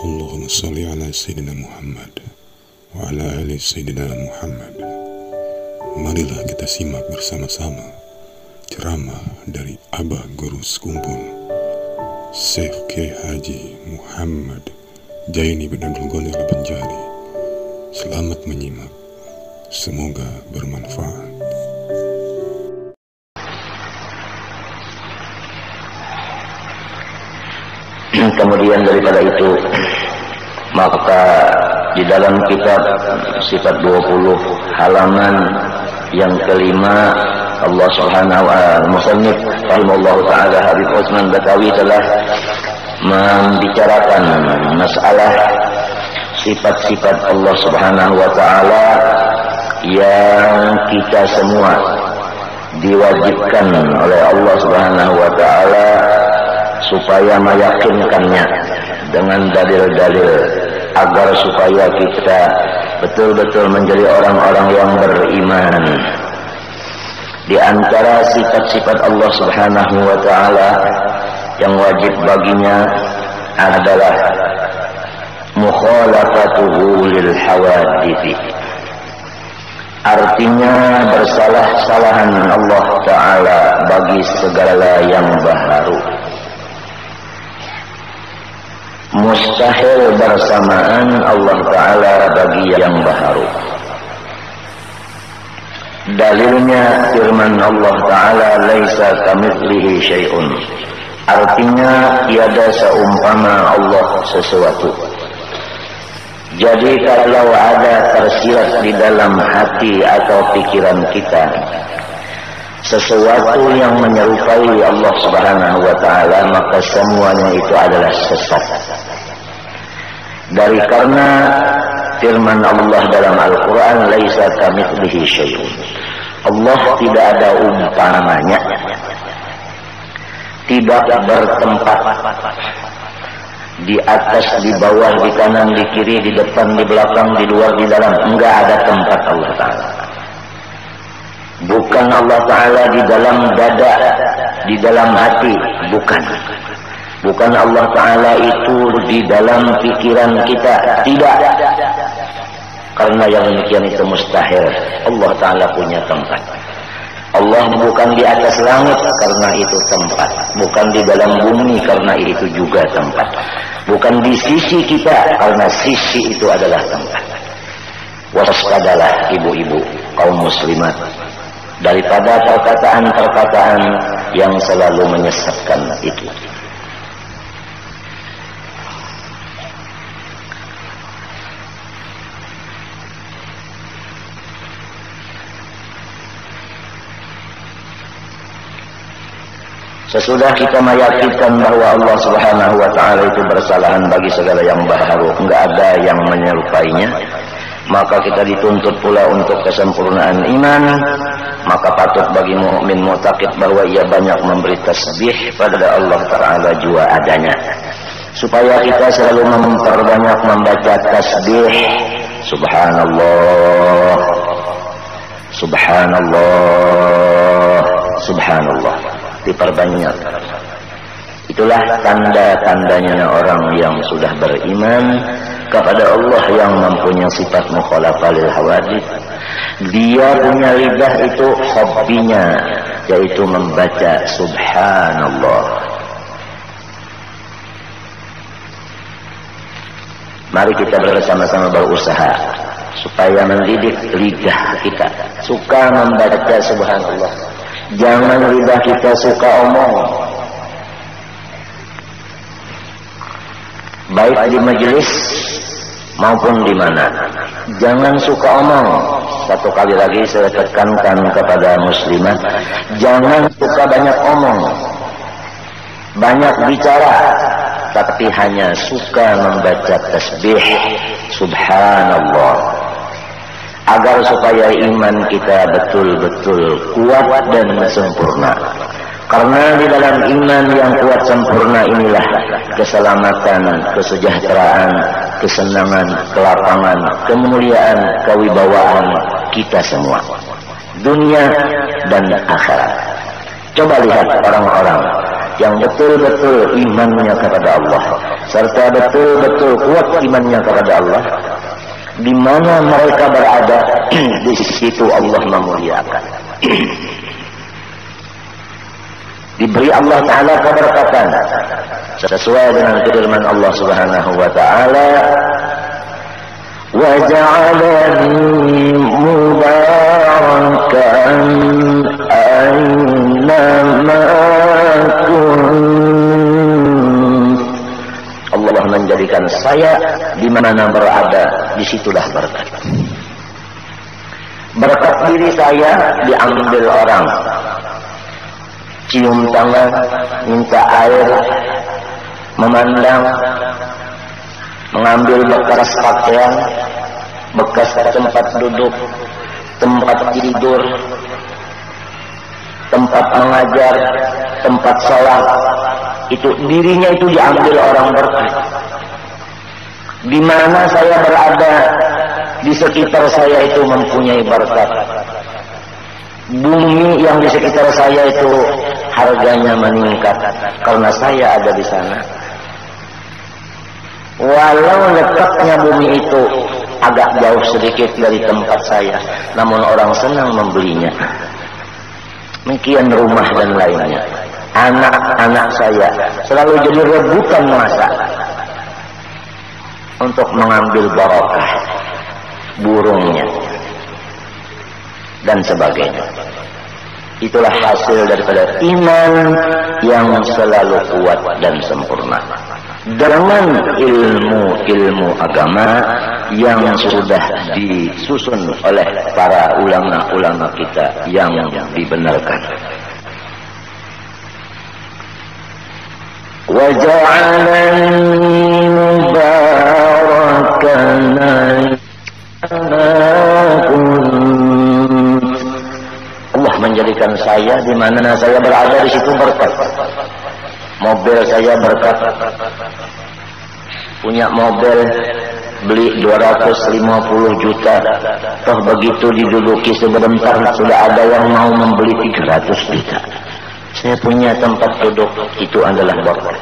Allahumma salli ala Sayyidina Muhammad wa ala ali Sayyidina Muhammad. Marilah kita simak bersama-sama ceramah dari Abah Guru Sekumpul Syekh Kiai Haji Muhammad Jaini bin Abdul Ghani Al-Banjari. Selamat menyimak, semoga bermanfaat. Kemudian daripada itu, maka di dalam kitab sifat 20 halaman yang kelima, Allah Subhanahu wa ta'ala, musannif rahimahullah ta'ala Habib Utsman Batawi telah membicarakan masalah sifat-sifat Allah Subhanahu wa ta'ala yang kita semua diwajibkan oleh Allah Subhanahu wa ta'ala supaya meyakinkannya dengan dalil-dalil agar supaya kita betul-betul menjadi orang-orang yang beriman. Di antara sifat-sifat Allah Subhanahu wa ta'ala yang wajib baginya adalah mukhalafatuhu lil hawadithi. Artinya bersalah-salahan Allah ta'ala bagi segala yang baharu. Mustahil bersamaan Allah ta'ala bagi yang baharu. Dalilnya firman Allah ta'ala, laisa kamitslihi syai'un. Artinya tiada seumpama Allah sesuatu. Jadi kalau ada tersirat di dalam hati atau pikiran kita sesuatu yang menyerupai Allah Subhanahu wa ta'ala, maka semuanya itu adalah sesat. Dari karena firman Allah dalam Al-Quran, laisa kamitslihi syai'un. Allah tidak ada umpamanya, tidak bertempat di atas, di bawah, di kanan, di kiri, di depan, di belakang, di luar, di dalam. Enggak ada tempat Allah Ta'ala. Bukan Allah Ta'ala di dalam dada, di dalam hati, bukan. Bukan Allah Ta'ala itu di dalam pikiran kita, tidak. Karena yang demikian itu mustahil. Allah Ta'ala punya tempat. Allah bukan di atas langit, karena itu tempat. Bukan di dalam bumi, karena itu juga tempat. Bukan di sisi kita, karena sisi itu adalah tempat. Waspadalah ibu-ibu kaum muslimat daripada perkataan-perkataan yang selalu menyesatkan itu. Sesudah kita meyakinkan bahwa Allah Subhanahu wa ta'ala itu bersalahan bagi segala yang baharu, enggak ada yang menyerupainya, maka kita dituntut pula untuk kesempurnaan iman. Maka patut bagi mukmin mu'taqid bahwa ia banyak memberi tasbih pada Allah Ta'ala jua adanya, supaya kita selalu memperbanyak membaca tasbih. Subhanallah, Subhanallah, Subhanallah, diperbanyak. Itulah tanda-tandanya orang yang sudah beriman kepada Allah yang mempunyai sifat mukhalafah lil hawadits. Dia punya lidah itu hobinya, yaitu membaca subhanallah. Mari kita bersama-sama berusaha supaya mendidik lidah kita suka membaca subhanallah. Jangan lidah kita suka omong, baik di majelis maupun di mana. Jangan suka omong. Satu kali lagi saya tekankan kepada muslimat, jangan suka banyak omong, banyak bicara, tapi hanya suka membaca tasbih subhanallah, agar supaya iman kita betul-betul kuat dan sempurna. Karena di dalam iman yang kuat sempurna inilah keselamatan, kesejahteraan, kesenangan, kelapangan, kemuliaan, kewibawaan kita semua, dunia dan akhirat. Coba lihat orang-orang yang betul-betul imannya kepada Allah, serta betul-betul kuat imannya kepada Allah, di mana mereka berada, di situ Allah memuliakan. Diberi Allah Ta'ala keberkatan sesuai dengan firman Allah Subhanahu wa Ta'ala, wa ja'alani mubarakan aynama kunt. Allah menjadikan saya di mana berada, disitulah berkat. Berkat diri saya diambil orang, cium tangan, minta air, memandang, mengambil bekas pakaian, bekas tempat duduk, tempat tidur, tempat mengajar, tempat sholat, itu dirinya itu diambil orang berkat. Di mana saya berada, di sekitar saya itu mempunyai berkat. Bumi yang di sekitar saya itu harganya meningkat karena saya ada di sana. Walau letaknya bumi itu agak jauh sedikit dari tempat saya, namun orang senang membelinya. Demikian rumah dan lainnya. Anak-anak saya selalu jadi rebutan masa untuk mengambil barokah, burungnya dan sebagainya. Itulah hasil daripada iman yang selalu kuat dan sempurna dengan ilmu agama yang sudah disusun oleh para ulama-ulama kita yang dibenarkan. Wa ja'alani mubarakan Allah menjadikan saya di mana saya berada, di situ berkat. Mobil saya berkat. Punya mobil beli 250 juta. Toh begitu diduduki sebentar sudah ada yang mau membeli 300 juta. Saya punya tempat duduk, itu adalah berkat.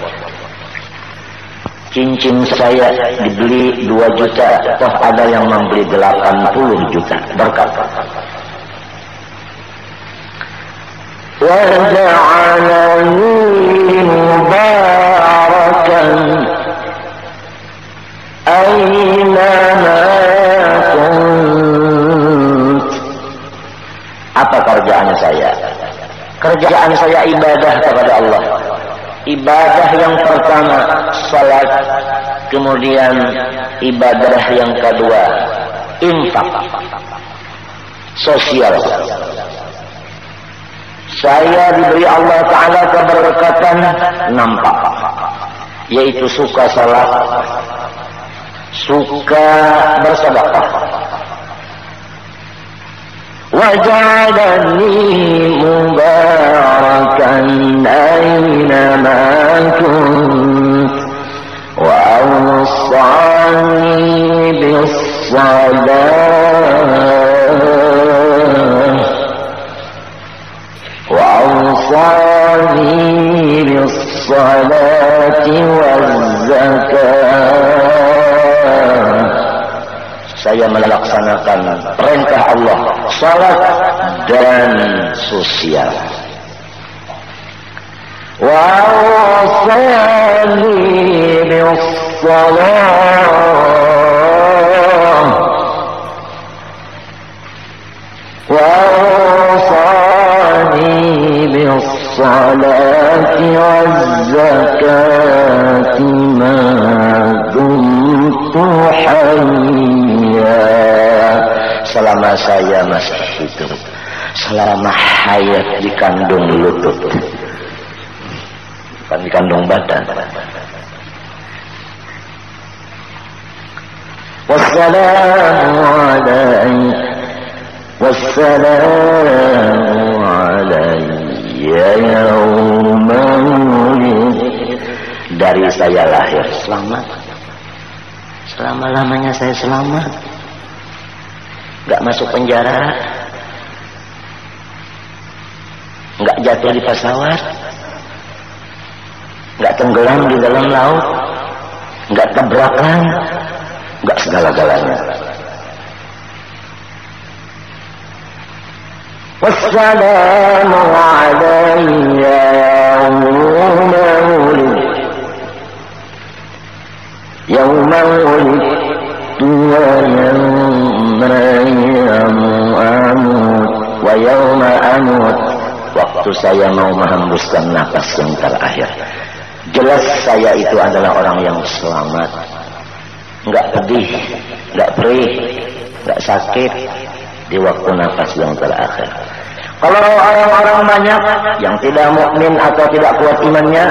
Cincin saya dibeli 2 juta, toh ada yang membeli 80 juta, berkat. Wa ja'alani mubarakan aynama kunt. Apa kerjaan saya? Kerjaan saya ibadah kepada Allah. Ibadah yang pertama salat, kemudian ibadah yang kedua infak, sosial. Saya diberi Allah Ta'ala keberkatan nampak, yaitu suka salat, suka bersedekah. وَجَعَلَنِي مُبَارَكًا أَيْنَمَا كُنتُ وَأَوْصَانِي بِالصَّلَاةِ وَالزَّكَاةِ. Saya melaksanakan perintah Allah, salat dan sosial. Wa awsani bis-shalah wa awsani bis-salati waz-zakati ma dumtu hayya. Selama saya masih hidup, selama hayat dikandung lutut, bukan dikandung badan. Wassalamu alayya yawma wulidtu. Dari saya lahir selamat, selama-lamanya saya selamat, nggak masuk penjara, nggak jatuh di pesawat, nggak tenggelam di dalam laut, enggak tabrakan, enggak segala-galanya. Wassalamu alayya yawma wulidtu wa yawma amut wa yawma amut, waktu saya mau menghembuskan nafas yang terakhir. Jelas saya itu adalah orang yang selamat, enggak pedih, enggak perih, enggak sakit di waktu nafas yang terakhir. Kalau orang-orang banyak yang tidak mukmin atau tidak kuat imannya,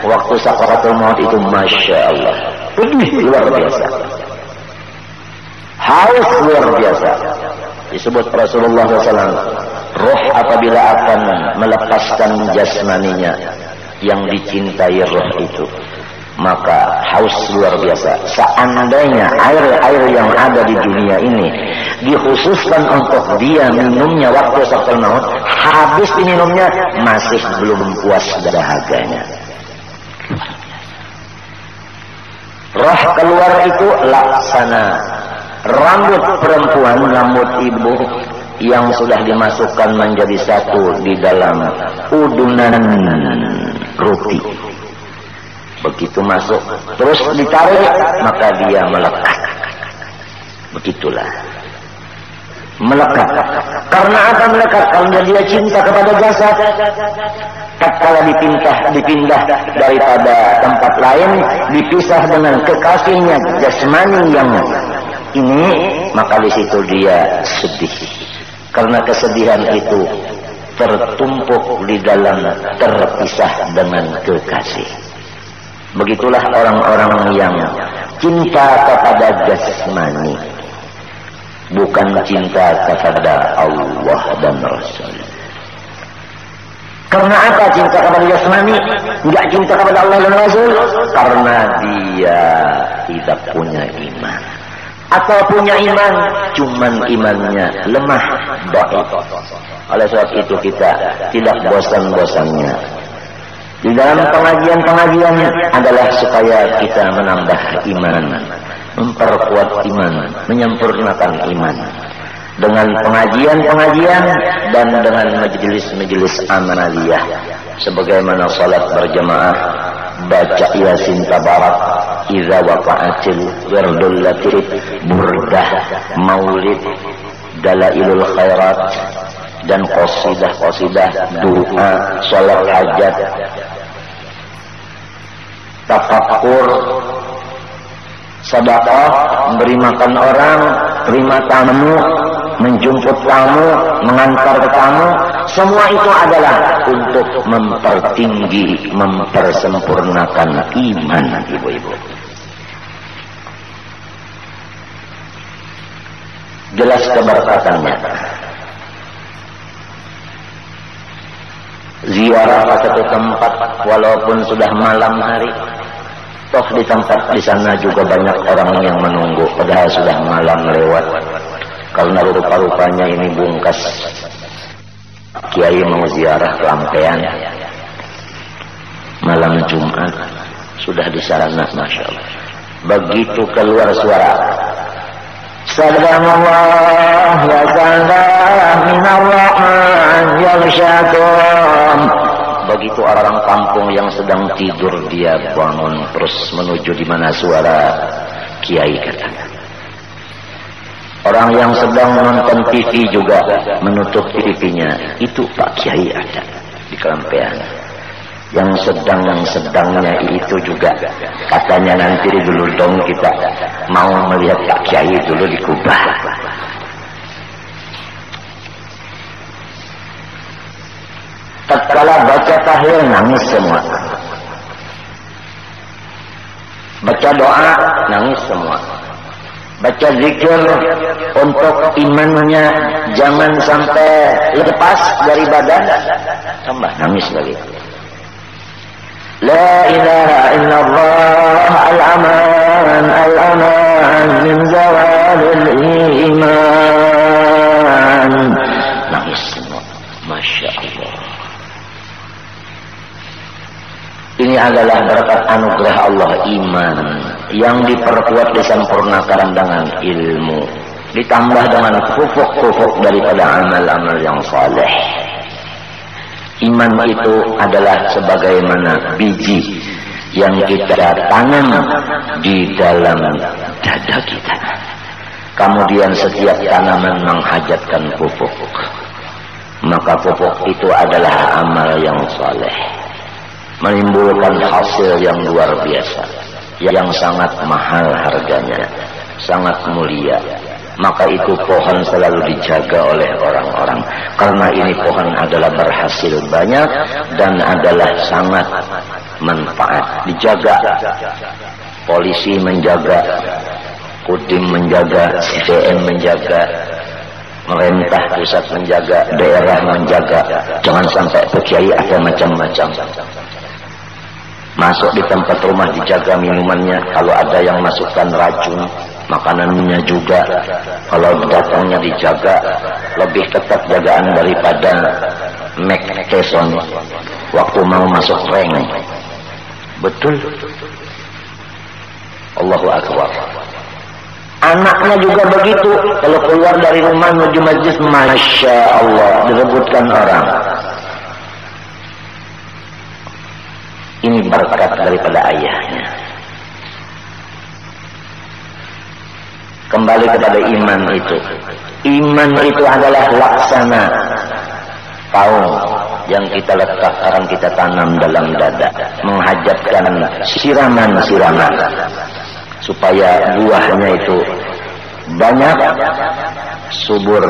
waktu sakaratul maut itu masya Allah pedih luar biasa, haus luar biasa. Disebut Rasulullah SAW, roh apabila akan melepaskan jasmaninya yang dicintai roh itu, maka haus luar biasa. Seandainya air-air yang ada di dunia ini dikhususkan untuk dia minumnya waktu sakaratul maut, habis diminumnya masih belum puas dahaganya. Roh keluar itu laksana rambut perempuan, rambut ibu yang sudah dimasukkan menjadi satu di dalam udunan roti. Begitu masuk terus ditarik, maka dia melekat. Begitulah melekat. Karena akan melekat karena dia cinta kepada jasad. Tatkala dipindah daripada tempat lain, dipisah dengan kekasihnya jasmani yang ini, maka di situ dia sedih. Karena kesedihan itu tertumpuk di dalam terpisah dengan kekasih. Begitulah orang-orang yang cinta kepada jasmani, bukan cinta kepada Allah dan Rasul. Karena apa cinta kepada jasmani, enggak cinta kepada Allah dan Rasul? Karena dia tidak punya iman. Atau punya iman, cuman imannya lemah, dhaif. Oleh sebab itu kita tidak bosan-bosannya di dalam pengajian-pengajian adalah supaya kita menambah iman, memperkuat iman, menyempurnakan iman dengan pengajian-pengajian dan dengan majelis-majelis amaliyah, sebagaimana salat berjamaah, baca Yasin Tabarak, Iza waqa'atil wirdul latif, burdah, maulid, dalailul khairat, dan qasidah-qasidah, doa, salat hajat, tafakkur, sedekah, memberi makan orang, terima tamu, menjemput tamu, mengantar tamu, semua itu adalah untuk mempertinggi, mempersempurnakan iman, ibu-ibu. Jelas keberkatannya. Ziarah ke satu tempat walaupun sudah malam hari, toh di tempat di sana juga banyak orang yang menunggu padahal sudah malam lewat. Karena rupa-rupanya ini bungkas kiai mau ziarah Lampean malam Jumat, sudah di sana, masya Allah. Begitu keluar suara Sadaqallah wa salam minarrahman yaghsyakum. Begitu orang kampung yang sedang tidur dia bangun terus menuju di mana suara kiai katanya. Orang yang sedang menonton TV juga menutup TV-nya. Itu Pak Kiai ada di Kelampean. Yang sedang-sedangnya itu juga katanya nanti dulu dong kita mau melihat Pak Kiai dulu di Kubah. Tatkala baca tahiyat nangis semua. Baca doa nangis semua. Baca zikir untuk imannya jangan sampai lepas dari badan, tambah nangis lagi. La ilaha illallah al-aman al-aman min zawalil iman. Nangis semua, masya Allah. Ini adalah berkat anugerah anugerah Allah iman yang diperkuat disempurnakan dengan ilmu, ditambah dengan pupuk-pupuk daripada amal-amal yang saleh. Iman itu adalah sebagaimana biji yang kita tanam di dalam dada kita. Kemudian setiap tanaman menghajatkan pupuk, maka pupuk itu adalah amal yang saleh, menimbulkan hasil yang luar biasa, yang sangat mahal harganya, sangat mulia. Maka itu pohon selalu dijaga oleh orang-orang, karena ini pohon adalah berhasil banyak dan adalah sangat manfaat. Dijaga, polisi menjaga, Kodim menjaga, CDM menjaga, pemerintah pusat menjaga, daerah menjaga. Jangan sampai pekiai ada macam-macam masuk di tempat rumah, dijaga minumannya. Kalau ada yang masukkan racun, makanannya juga. Kalau datangnya dijaga, lebih ketat jagaan daripada McKesson waktu mau masuk rank. Betul. Allahu Akbar. Anaknya juga begitu. Kalau keluar dari rumah menuju majlis, Masya Allah, direbutkan orang. Ini berkat daripada ayahnya. Kembali kepada iman itu. Iman itu adalah laksana paung yang kita letakkan, kita tanam dalam dada, menghajatkan siraman-siraman supaya buahnya itu banyak, subur,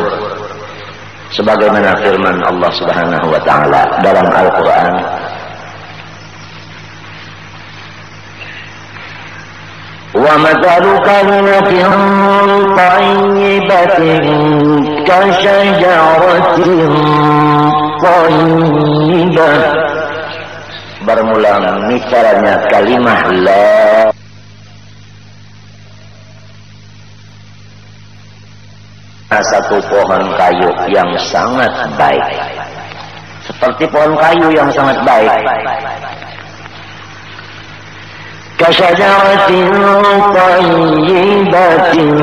sebagaimana firman Allah Subhanahu wa taala dalam Al-Qur'an, wa mathalu kalimatin thayyibatin kasyajaratin thayyibah. Bermula misalnya kalimah la, satu pohon kayu yang sangat baik, seperti pohon kayu yang sangat baik. Kasyajaratin thayyibatin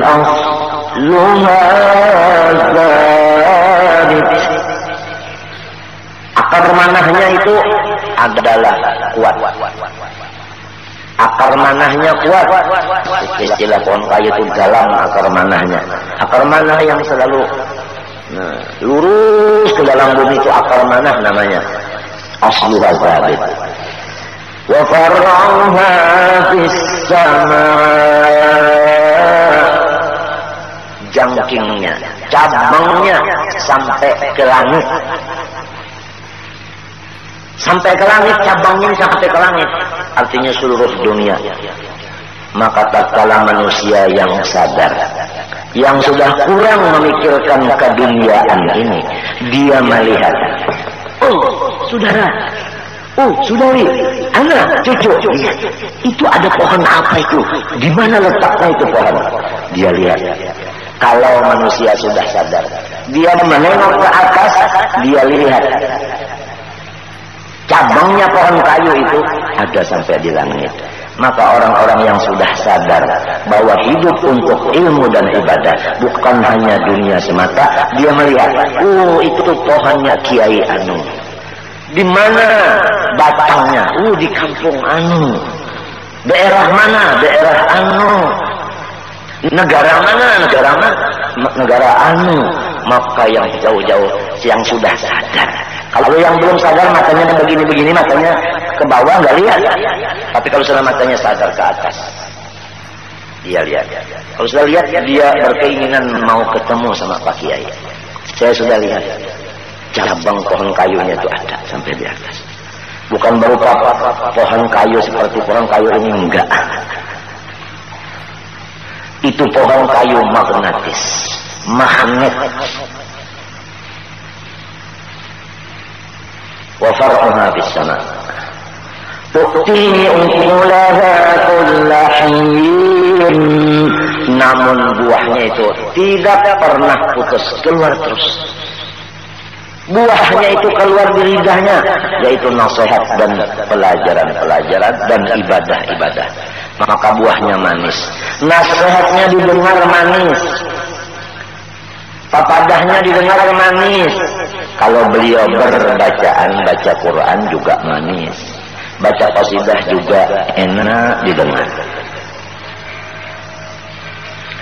asluha thabit. Akar manahnya itu adalah kuat. Akar manahnya kuat. Istilah pohon kayu itu dalam akar manahnya. Akar manah yang selalu lurus ke dalam bumi itu akar manah namanya. Asluha thabit. Wa far'uha fis sama'. Jangkingnya, cabangnya sampai ke langit. Sampai ke langit, cabangnya sampai ke langit. Artinya seluruh dunia. Maka tatkala manusia yang sadar, yang sudah kurang memikirkan keduniaan ini, dia melihat, oh saudara, oh saudari, anak, cucu, itu ada pohon apa itu? Di mana letaknya itu pohon? Dia lihat. Kalau manusia sudah sadar, dia menengok ke atas, dia lihat cabangnya pohon kayu itu ada sampai di langit. Maka orang-orang yang sudah sadar bahwa hidup untuk ilmu dan ibadah bukan hanya dunia semata, dia melihat, oh itu pohonnya Kiai Anu. Di mana batangnya? Di kampung Anu. Daerah mana? Daerah Anu. Negara mana? Negara Anu. Maka yang jauh-jauh, yang sudah sadar. Kalau yang belum sadar, matanya begini-begini, matanya ke bawah nggak lihat. Tapi kalau sudah matanya sadar ke atas, dia lihat. Kalau sudah lihat, dia berkeinginan mau ketemu sama Pak Kiai. Saya sudah lihat cabang pohon kayunya itu ada sampai di atas. Bukan berupa pohon kayu seperti pohon kayu ini, enggak. Itu pohon kayu magnetis, magnet. Wa far'uha bis sama'. Tu'ti ukulaha kulla hin. Namun buahnya itu tidak pernah putus, keluar terus. buahnya itu keluar di lidahnya, yaitu nasihat dan pelajaran-pelajaran dan ibadah-ibadah. Maka buahnya manis. Nasihatnya didengar manis, papadahnya didengar manis. Kalau beliau berbacaan, baca Quran juga manis, baca qasidah juga enak didengar,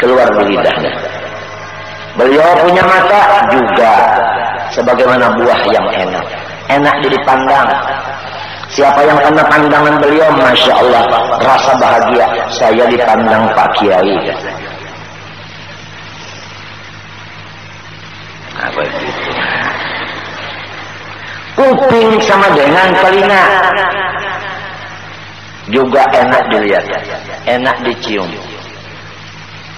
keluar di lidahnya. Beliau punya mata juga sebagaimana buah yang enak dipandang. Siapa yang kena pandangan beliau, Masya Allah, rasa bahagia, saya dipandang Pak Kiai. Apa itu? Kuping sama dengan telinga juga enak dilihat, enak dicium.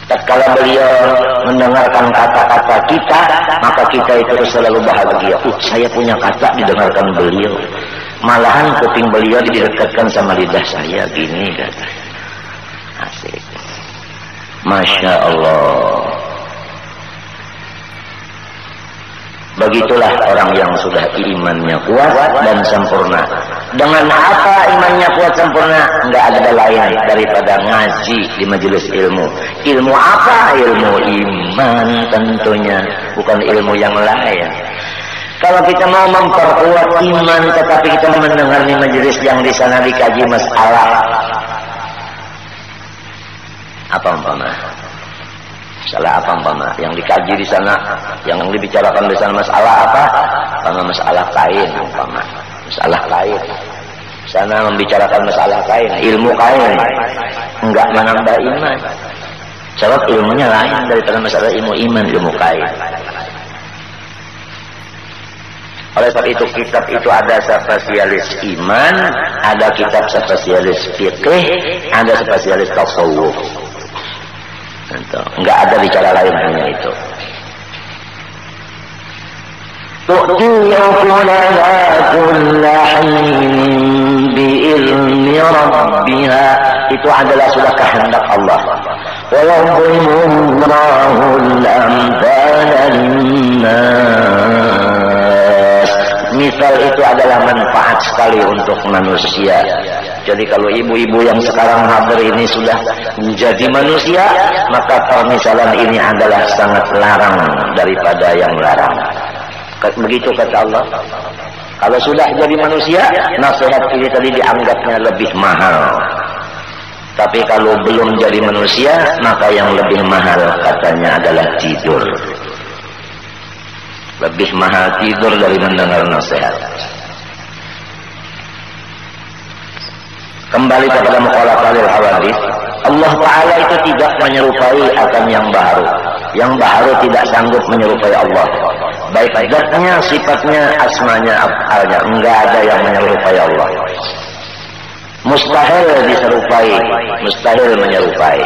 Tatkala beliau mendengarkan kata-kata kita, maka kita itu selalu bahagia. Saya punya kata didengarkan beliau. Malahan kuping beliau didekatkan sama lidah saya, gini kan. Asik. Masya Allah. Begitulah orang yang sudah imannya kuat dan sempurna. Dengan apa imannya kuat sempurna? Enggak ada lain daripada ngaji di majelis ilmu. Ilmu apa? Ilmu iman tentunya, bukan ilmu yang lain. Kalau kita mau memperkuat iman, tetapi kita mendengar di majelis yang di sana dikaji masalah apa umpama? Masalah apa umpama? Yang dikaji di sana, yang dibicarakan di sana masalah apa? Masalah kain umpama. Masalah kain. Sana membicarakan masalah kain, ilmu kain. Enggak menambah iman. Sebab ilmunya lain daripada masalah ilmu iman, ilmu kain. Oleh sebab itu kitab itu ada spesialis iman, ada kitab spesialis fikih, ada spesialis tasawuf. Enggak ada bicara lain hanya itu. Itu adalah sudah kehendak Allah. Misal itu adalah manfaat sekali untuk manusia. Jadi kalau ibu-ibu yang sekarang hadir ini sudah menjadi manusia, maka permisalan ini adalah sangat larang daripada yang larang. Begitu kata Allah. Kalau sudah jadi manusia, nasihat ini tadi dianggapnya lebih mahal. Tapi kalau belum jadi manusia, maka yang lebih mahal katanya adalah tidur. Lebih mahal tidur dari mendengar nasihat. Kembali kepada mukhalafahil hawadits, Allah Ta'ala itu tidak menyerupai akan yang baru. Yang baru tidak sanggup menyerupai Allah. Baik zatnya, sifatnya, asmanya, af'alnya. Enggak ada yang menyerupai Allah. Mustahil diserupai, mustahil menyerupai.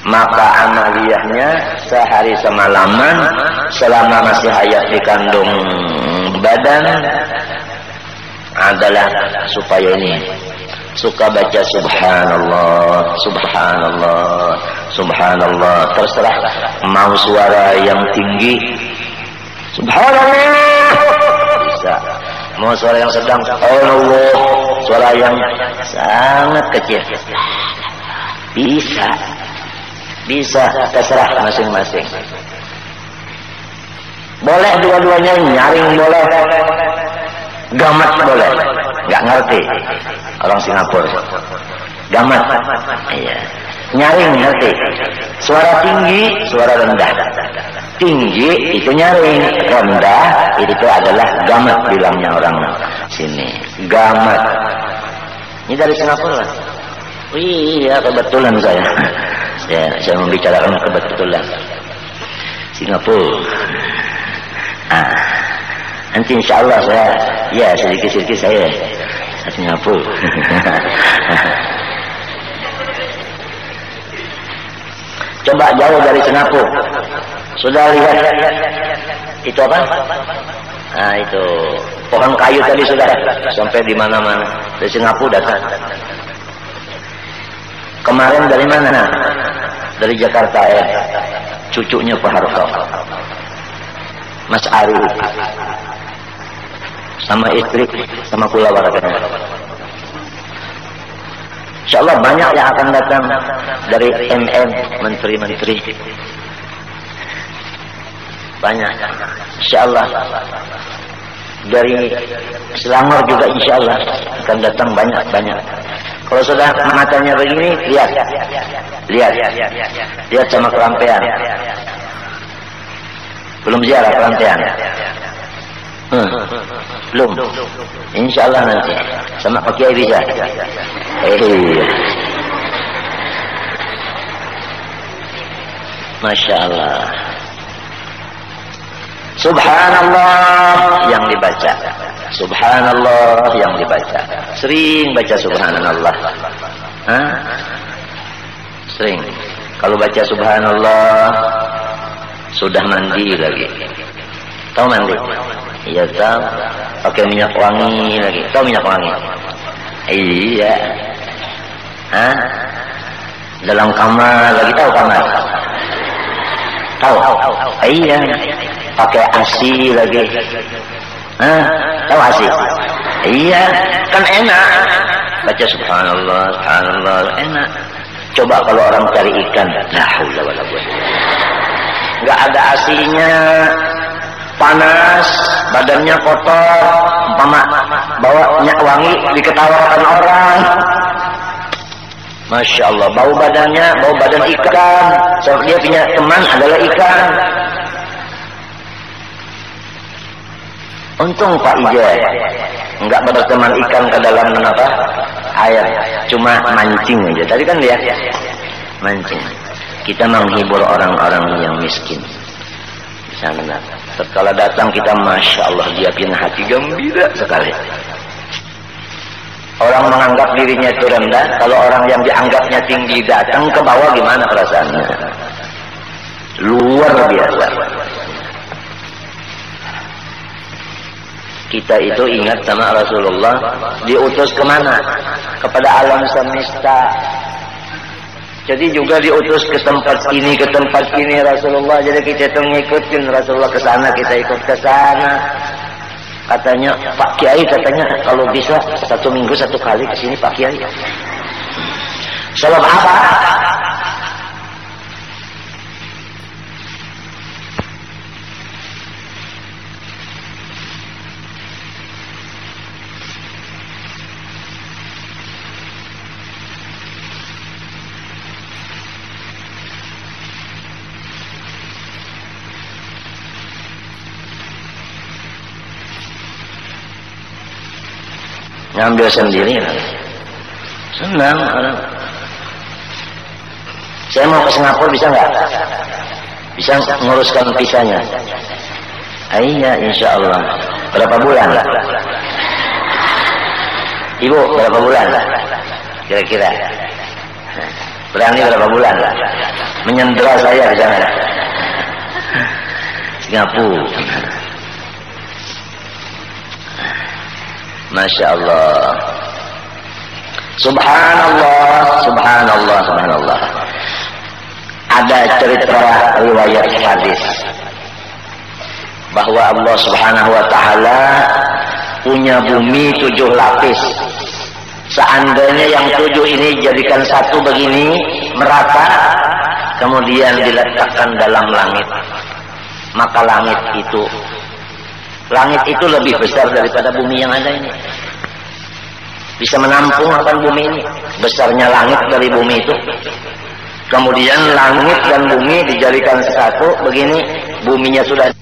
Maka amaliyahnya sehari semalaman selama masih hayat di kandung badan adalah supaya ini suka baca subhanallah, subhanallah, subhanallah. Terserah mau suara yang tinggi subhanallah bisa, mau suara yang sedang Allah, suara yang sangat kecil bisa. Bisa, terserah masing-masing. Boleh dua-duanya, nyaring boleh, gamat boleh. Nggak ngerti orang Singapura. Gamat, iya. Nyaring ngerti. Suara tinggi, suara rendah. Tinggi itu nyaring, rendah itu adalah gamat bilangnya orang sini. Gamat. Ini dari Singapura. Iya, kebetulan saya. Saya membicarakan kebetulan Singapura. Nanti insya Allah saya, ya sedikit-sedikit saya Singapura. Coba jauh dari Singapura, sudah lihat itu apa? Nah itu pohon kayu tadi sudah sampai di mana-mana. Dari Singapura datang. Kemarin dari mana? Dari Jakarta ya. Cucunya Pak Harto. Mas Ari sama istri sama kula warakanya. Insyaallah banyak yang akan datang dari MM, menteri-menteri. Banyak. Insyaallah. Dari Selangor juga insyaallah akan datang banyak. Kalau sudah matanya begini, lihat sama kerampean. Belum ziarah kerampean? Belum. Insyaallah nanti sama Pak Kiai bisa. Masya Allah. Subhanallah yang dibaca. Subhanallah yang dibaca. Sering baca subhanallah. Sering. Kalau baca subhanallah sudah mandi lagi. Tahu mandi? Iya tahu. Pakai minyak wangi lagi. Tahu minyak wangi? Iya. Dalam kamar lagi, tahu kamar? Tahu? Iya. Pakai ASI lagi. Tahu ASI? Iya, kan enak. Baca subhanallah, subhanallah, enak. Coba kalau orang cari ikan, la haula wala quwwata. Enggak ada ASI-nya, panas, badannya kotor, umpama bawa minyak wangi diketawakan orang. Masya Allah, bau badannya, bau badan ikan. So, dia punya teman adalah ikan. Untung Pak Ijaz enggak berteman ikan ke dalam air, cuma mancing aja. Tadi kan lihat mancing. Kita menghibur orang-orang yang miskin. Sana. Setelah datang kita, masya Allah, dia punya hati gembira sekali. Orang menganggap dirinya itu rendah, kalau orang yang dianggapnya tinggi datang ke bawah, gimana perasaannya? Luar biasa. Kita itu ingat sama Rasulullah, diutus kemana? Kepada alam semesta. Jadi juga diutus ke tempat ini Rasulullah. Jadi kita itu ngikutin Rasulullah ke sana, kita ikut ke sana. Katanya Pak Kiai, katanya kalau bisa 1 minggu 1 kali ke sini Pak Kiai. Sebab apa? Ngambil sendiri, senang orang. Saya mau ke Singapura, bisa nggak? Bisa nguruskan visanya? Iya, insya Allah. Berapa bulan? Ibu, berapa bulan? Kira-kira? Berani berapa bulan? Menyendera saya di sana. Singapura. Masya Allah. Subhanallah, subhanallah, subhanallah. Ada cerita riwayat hadis bahwa Allah Subhanahu wa taala punya bumi 7 lapis. Seandainya yang 7 ini jadikan satu begini merata, kemudian diletakkan dalam langit, maka langit itu lebih besar daripada bumi yang ada ini. Bisa menampung akan bumi ini. Besarnya langit dari bumi itu. Kemudian langit dan bumi dijadikan satu begini, buminya sudah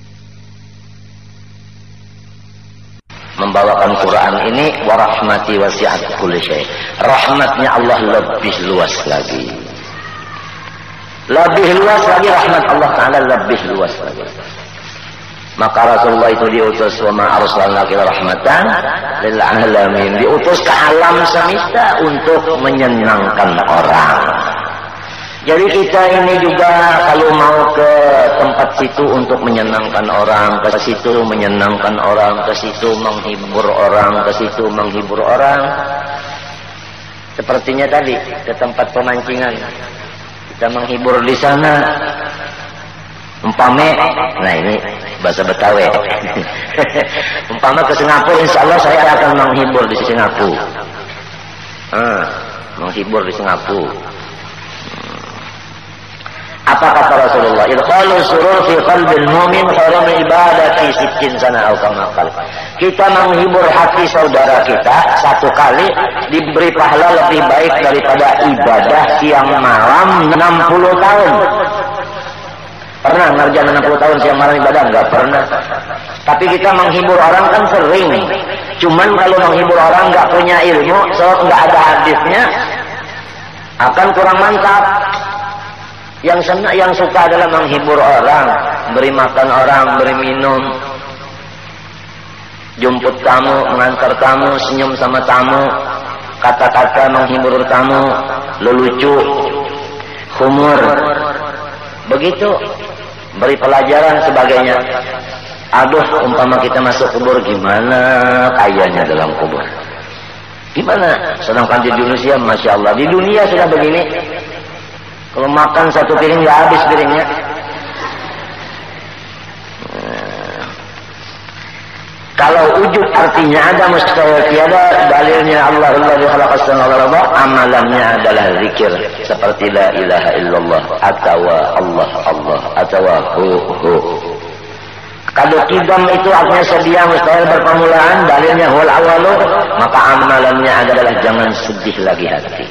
membawakan Quran ini, wa rahmati wasi'at kulli syai'. Rahmatnya Allah lebih luas lagi. Lebih luas lagi rahmat Allah Ta'ala, lebih luas lagi. Maka Rasulullah itu diutus, wa ma arsalnaka illa rahmatan lil alamin, diutus ke alam semesta untuk menyenangkan orang. Jadi kita ini juga kalau mau ke tempat situ untuk menyenangkan orang, ke situ menyenangkan orang, ke situ menghibur orang, ke situ menghibur orang. Sepertinya tadi ke tempat pemancingan, kita menghibur di sana. Umpame, nah ini bahasa Betawi. Umpama ke Singapura, insya Allah saya akan menghibur di Singapura. Menghibur di Singapura. Apa kata Rasulullah? Idkhalu surur fi qalbil mu'min khairun ibadati sittin sana atau kama qala. Kita menghibur hati saudara kita satu kali diberi pahala lebih baik daripada ibadah siang malam 60 tahun. Pernah ngerjain 60 tahun siang malam ibadah? Enggak pernah. Tapi kita menghibur orang kan sering. Cuman kalau menghibur orang enggak punya ilmu, so enggak ada hadisnya, akan kurang mantap. Yang suka adalah menghibur orang, beri makan orang, beri minum, jemput tamu, mengantar tamu, senyum sama tamu, kata-kata menghibur tamu, lelucu, humor, begitu, beri pelajaran sebagainya. Aduh, umpama kita masuk kubur, gimana kayanya dalam kubur? Gimana? Sedangkan di Indonesia, Masya Allah, di dunia sudah begini. Kalau makan satu piring nggak habis piringnya. Kalau wujud artinya ada, mustahil tiada, dalilnya Allahulladzi khalaqas samawati wal arda, amalannya adalah zikir seperti la ilaha illallah atau Allah atau hu. Kalau kidam itu artinya sedia, mustahil berpermulaan, dalilnya huwal awalu, maka amalannya adalah jangan sedih lagi hati.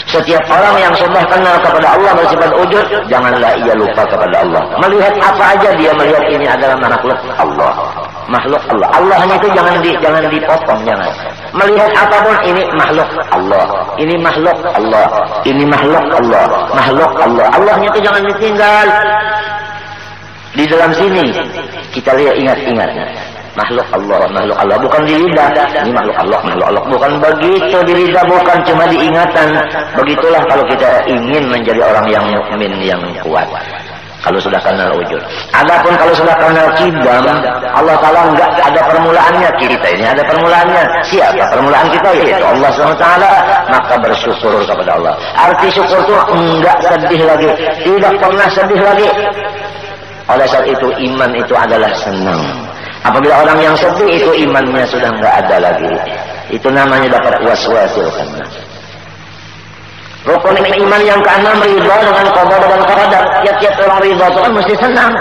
Setiap orang yang sudah kenal kepada Allah bersifat wujud, janganlah ia lupa kepada Allah. Melihat apa aja dia melihat ini adalah makhluk Allah. Makhluk Allah. Allahnya itu jangan dipotong, jangan. Melihat apapun ini makhluk Allah. Ini makhluk Allah. Ini makhluk Allah. Makhluk Allah. Allahnya itu jangan ditinggal. Di dalam sini kita lihat ingat-ingatnya. Makhluk Allah bukan di lidah. Ini makhluk Allah bukan begitu di lidah, bukan cuma diingatan. Begitulah kalau kita ingin menjadi orang yang mukmin yang kuat. Kalau sudah kenal wujud. Adapun kalau sudah kenal kidam, Allah Taala enggak ada permulaannya. Kita ini ada permulaannya. Siapa permulaan kita? Yaitu Allah SWT. Maka bersyukur kepada Allah. Arti syukur itu enggak sedih lagi, tidak pernah sedih lagi. Oleh saat itu iman itu adalah senang. Apabila orang yang sedih itu imannya sudah enggak ada lagi. Itu namanya dapat waswasil khannas. Rukun iman yang keenam ridha dengan qada dan qadar. Tiap-tiap orang ridha itu kan mesti senang.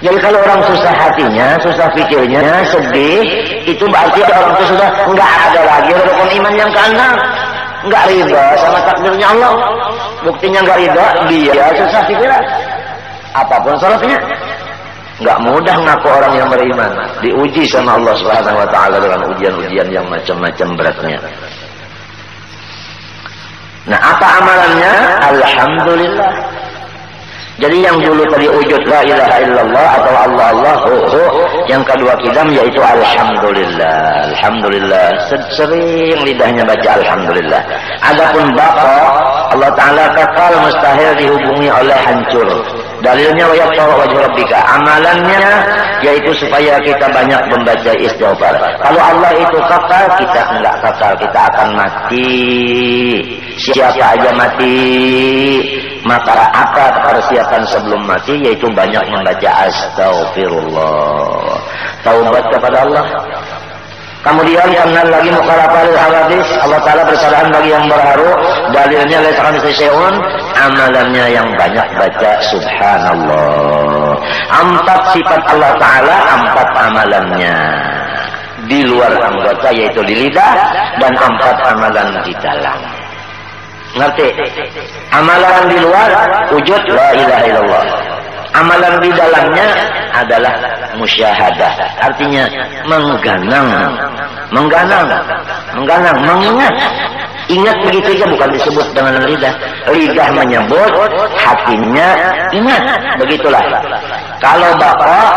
Jadi kalau orang susah hatinya, susah pikirnya, sedih, itu berarti orang itu sudah enggak ada lagi rukun iman yang keenam. Enggak ridha sama takdirnya Allah. Buktinya enggak ridha, dia susah pikiran. Apapun salahnya. Enggak mudah ngaku orang yang beriman. Diuji sama Allah Subhanahu wa taala dengan ujian-ujian yang macam-macam beratnya. Nah, apa amalannya? Alhamdulillah. Jadi yang dulu tadi wujud la ilaha illallah atau Allah yang kedua kidam yaitu alhamdulillah. Alhamdulillah. Sering lidahnya baca alhamdulillah. Adapun baqa Allah Taala kekal mustahil dihubungi oleh hancur. Dalilnya wa yaqra wajh rabbika. Amalannya yaitu supaya kita banyak membaca istighfar. Kalau Allah itu kekal, kita enggak kekal, kita akan mati. Siapa aja mati. Maka apa persiapan sebelum mati yaitu banyak membaca astaghfirullah. Taubat kepada Allah. Kemudian kenal lagi mukhalafah lil hawadits, Allah Taala bersalahan bagi yang berharu. Dalilnya laisa kamitslihi syai'un, amalannya yang banyak baca subhanallah. 4 sifat Allah Taala, 4 amalannya. Di luar anggota yaitu di lidah dan 4 amalan di dalam. Ngerti? Amalan di luar wujud la ilaha illallah. Amalan di dalamnya adalah musyahadah. Artinya menganang, mengingat. Ingat begitu saja, bukan disebut dengan lidah. Lidah menyebut, hatinya ingat. Begitulah. Kalau bapak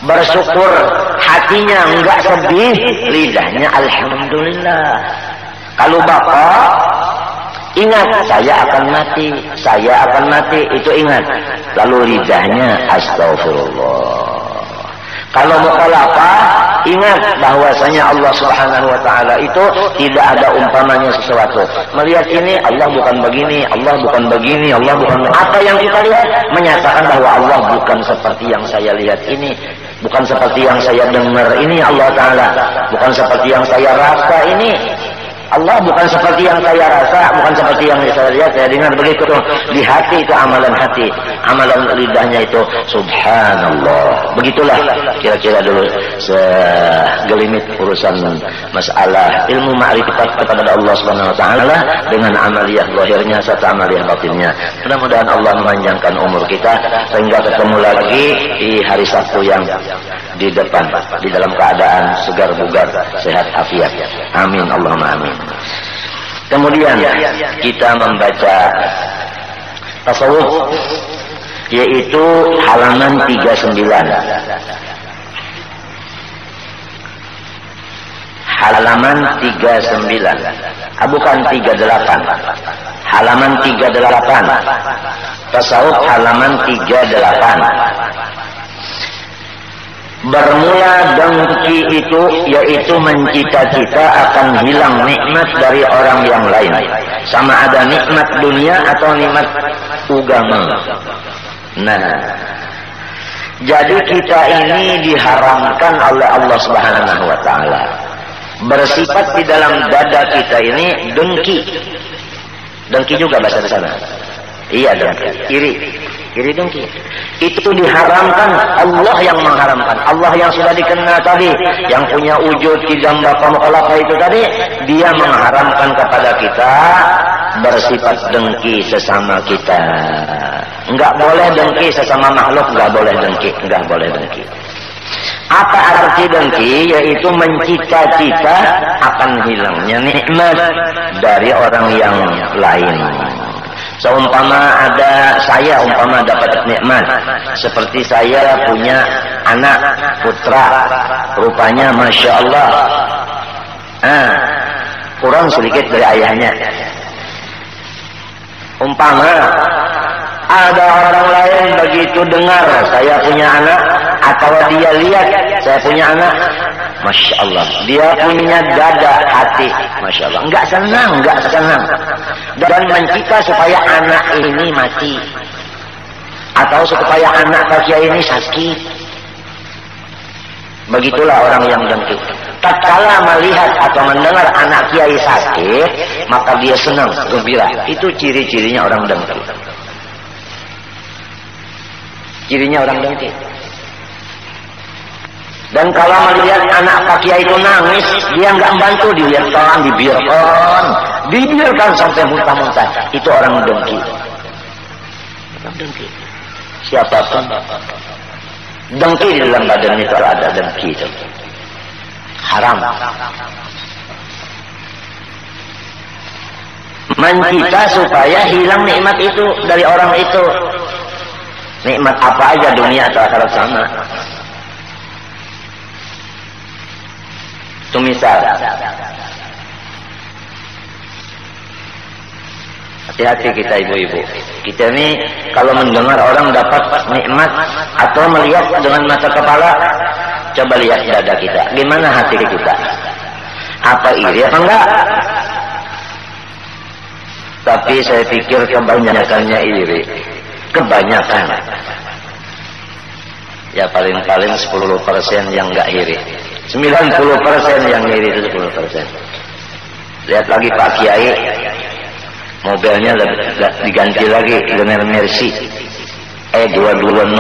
bersyukur, hatinya enggak sedih, lidahnya alhamdulillah. Kalau bapak ingat, saya akan mati, itu ingat. Lalu lidahnya astagfirullah. Kalau mukhalafah, ingat bahwasanya Allah Subhanahu wa taala itu tidak ada umpamanya sesuatu. Melihat ini Allah bukan begini, Allah bukan begini, Allah bukan apa yang kita lihat menyatakan bahwa Allah bukan seperti yang saya lihat ini, bukan seperti yang saya dengar ini Allah taala, bukan seperti yang saya rasa ini. Allah bukan seperti yang saya rasa, bukan seperti yang saya lihat, saya dengar begitu. Di hati itu amalan hati, amalan lidahnya itu subhanallah. Begitulah kira-kira dulu segelimit urusan masalah ilmu ma'rifat kepada Allah Subhanahu wa taala dengan amaliyah zahirnya serta amaliyah batinnya. Mudah-mudahan Allah memanjangkan umur kita sehingga ketemu lagi di hari Sabtu yang di depan di dalam keadaan segar bugar, sehat afiat. Amin Allahumma amin. Kemudian kita membaca tasawuf, yaitu halaman 39. Halaman 39. Bukan 38. Halaman 38. Tasawuf halaman 38. Bermula dengki itu yaitu mencita-cita akan hilang nikmat dari orang yang lain, sama ada nikmat dunia atau nikmat agama. Nah, jadi kita ini diharamkan oleh Allah Subhanahu wa taala. Bersifat di dalam dada kita ini dengki. Dengki juga bahasa di sana. Iya, dengki. Iri dengki. Itu diharamkan, Allah yang mengharamkan. Allah yang sudah dikenal tadi, yang punya wujud tiga bapa mukhalafah itu tadi, dia mengharamkan kepada kita bersifat dengki sesama kita. Enggak boleh dengki sesama makhluk, enggak boleh dengki, enggak boleh dengki. Apa arti dengki? Yaitu mencita-cita akan hilangnya nikmat dari orang yang lain. Seumpama saya dapat nikmat, seperti saya punya anak putra, rupanya masya Allah, kurang sedikit dari ayahnya. Umpama ada orang lain begitu dengar saya punya anak, atau dia lihat saya punya anak, masya Allah, dia punya dada hati, masya Allah, enggak senang, dan mencita supaya anak ini mati, atau supaya anak Pak Kiai ini sakit. Begitulah orang yang dengki. Tatkala melihat atau mendengar anak Kiai sakit, maka dia senang, gembira. Itu ciri-cirinya orang dengki. Cirinya orang dengki. Dan kalau melihat anak Pak Kiai itu nangis, dia nggak membantu, dibiarkan sampai muntah-muntah. Itu orang dengki. Orang dengki. Siapapun dengki di dalam badan itu ada dengki itu. Haram. Mencita supaya hilang nikmat itu dari orang itu. Nikmat apa aja, dunia atau akhirat sama. Itu misal. Hati-hati kita ibu-ibu. Kita ini kalau mendengar orang dapat nikmat atau melihat dengan mata kepala, coba lihat dada kita. Gimana hati kita? Apa iri apa enggak? Tapi saya pikir kebanyakannya iri. Kebanyakan. Ya paling-paling 10% yang enggak iri. 90% yang iri itu 10%. Lihat lagi Pak Kiai, mobilnya diganti lagi dengan Mercy E220,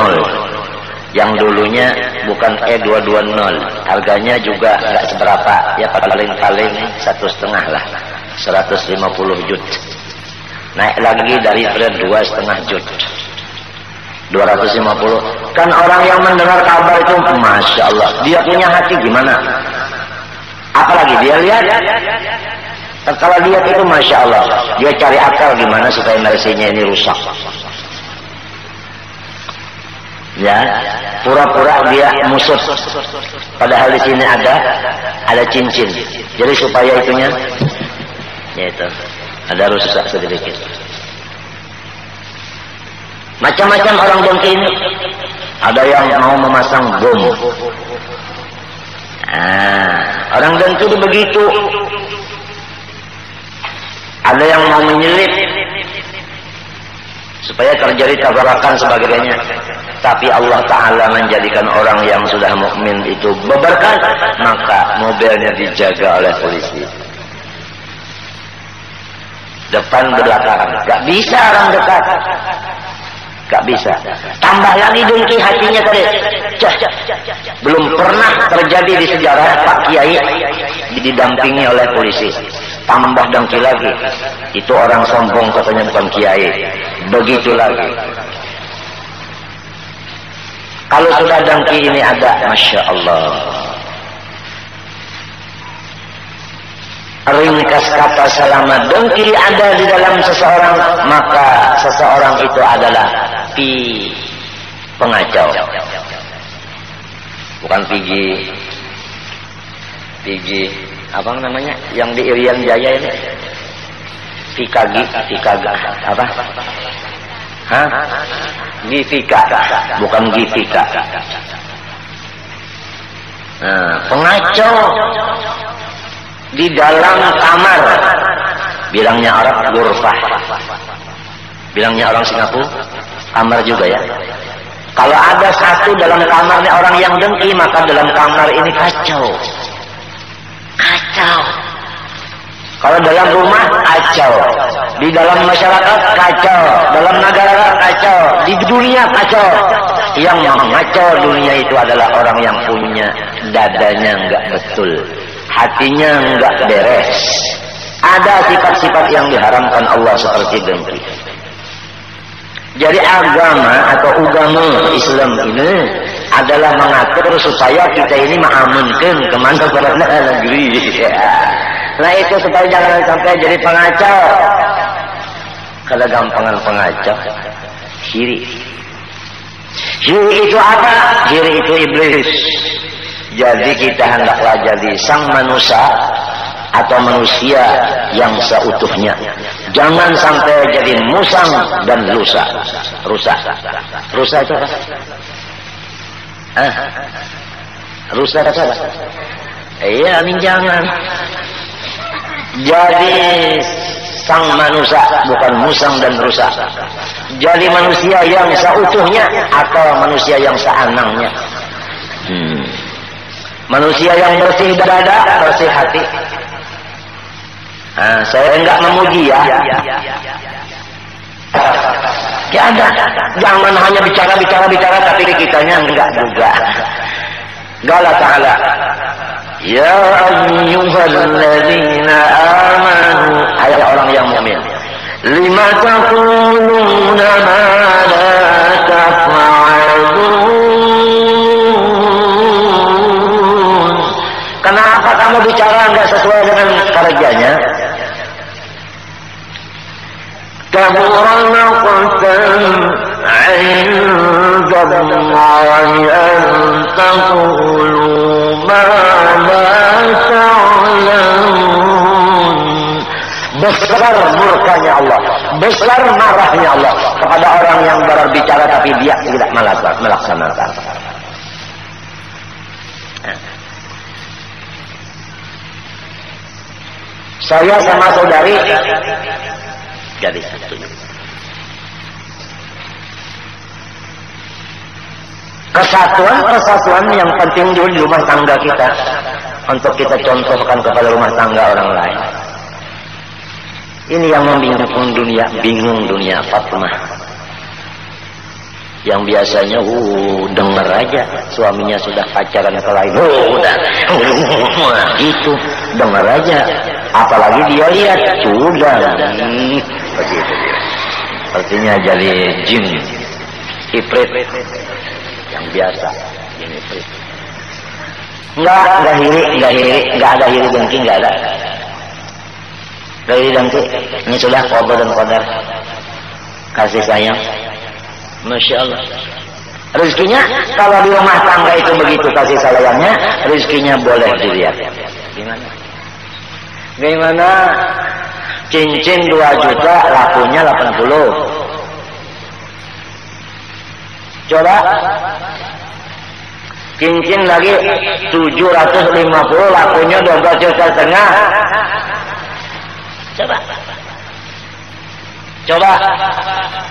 yang dulunya bukan E220, harganya juga nggak seberapa, ya paling-paling 1,5 lah, 150 juta. Naik lagi dari 2,5 juta, 250. Kan orang yang mendengar kabar itu masya Allah, dia punya hati gimana? Apalagi dia lihat. Kalau lihat itu masya Allah, dia cari akal gimana supaya Mercy-nya ini rusak. Ya, pura-pura dia musut. Padahal di sini ada cincin. Jadi supaya itunya, ya itu, ada rusak sedikit. Macam-macam orang dengki ini. ada yang mau memasang bom. Orang dengki begitu. Ada yang mau menyelip supaya terjadi tabrakan sebagainya. Tapi Allah Ta'ala menjadikan orang yang sudah mukmin itu beberkan, maka mobilnya dijaga oleh polisi. Depan belakang, gak bisa orang dekat, gak bisa. Tambah lagi dengki hatinya tadi. Belum pernah terjadi di sejarah Pak Kiai didampingi oleh polisi. Tambah dengki lagi, itu orang sombong katanya bukan Kiai. Begitu lagi. Kalau sudah dengki ini ada, Masya Allah. Ringkas kata selama dengki ada di dalam seseorang, maka seseorang itu adalah pengacau. Bukan Pigi apa namanya yang di Irian Jaya ini? Pikaga apa? Hah? Gifika, bukan Gifika. Nah, pengacau di dalam kamar, bilangnya Arab ghurfah, bilangnya orang Singapura kamar juga ya. Kalau ada satu dalam kamarnya orang yang dengki, maka dalam kamar ini kacau. Kalau dalam rumah kacau, di dalam masyarakat kacau, dalam negara kacau, di dunia kacau. Yang mengacau dunia itu adalah orang yang punya dadanya enggak betul, hatinya enggak beres. Ada sifat-sifat yang diharamkan Allah seperti dengki. Jadi agama atau agama Islam ini adalah mengatur supaya kita ini mengamankan kemana-mana negeri. Nah itu supaya jangan sampai jadi pengacau. Kalau gampangan pengacau, syirik. Syirik itu apa? Syirik itu iblis. Jadi kita hendaklah jadi sang manusia atau manusia yang seutuhnya. Jangan sampai jadi musang dan lusa. Rusa itu apa? Rusa itu apa? Iya, jangan. Jadi sang manusia, bukan musang dan rusa. Jadi manusia yang seutuhnya atau manusia yang seanangnya. Manusia yang bersih dada, bersih hati. Saya enggak memuji ya. Ya ada. Jangan hanya bicara tapi kitanya enggak juga. Allah Ta'ala, ya ayyuhalladzina amanu, ayat orang yang mukmin. Lima taquluna ma la taf'alun. Kenapa kamu bicara enggak sesuai dengan kerjanya? Kaburan maqtan 'inda Allahi an taqulu ma la ta'lamun. Besar murkanya Allah, besar marahnya Allah kepada orang yang berbicara tapi dia tidak melaksanakan. Saya sama saudari jadi satu. Persatuan yang penting dulu di rumah tangga kita, untuk kita contohkan kepada rumah tangga orang lain. Ini yang bingung dunia Fatimah. Yang biasanya dengar aja suaminya sudah pacaran ke lain, udah itu dengar aja, apalagi dia lihat sudah begitu. Artinya jadi jin ifrit yang biasa, jin ifrit. Enggak ada hiri dengki, enggak ada. Dari dengki ini sudah qada dan qadar, kasih sayang. Masya Allah. Rezekinya kalau di rumah tangga itu begitu kasih sayangnya, rezekinya boleh dilihat. Gimana? Cincin 2 juta, lakunya 80. Coba Cincin lagi 750, lakunya 12,5 juta. Coba,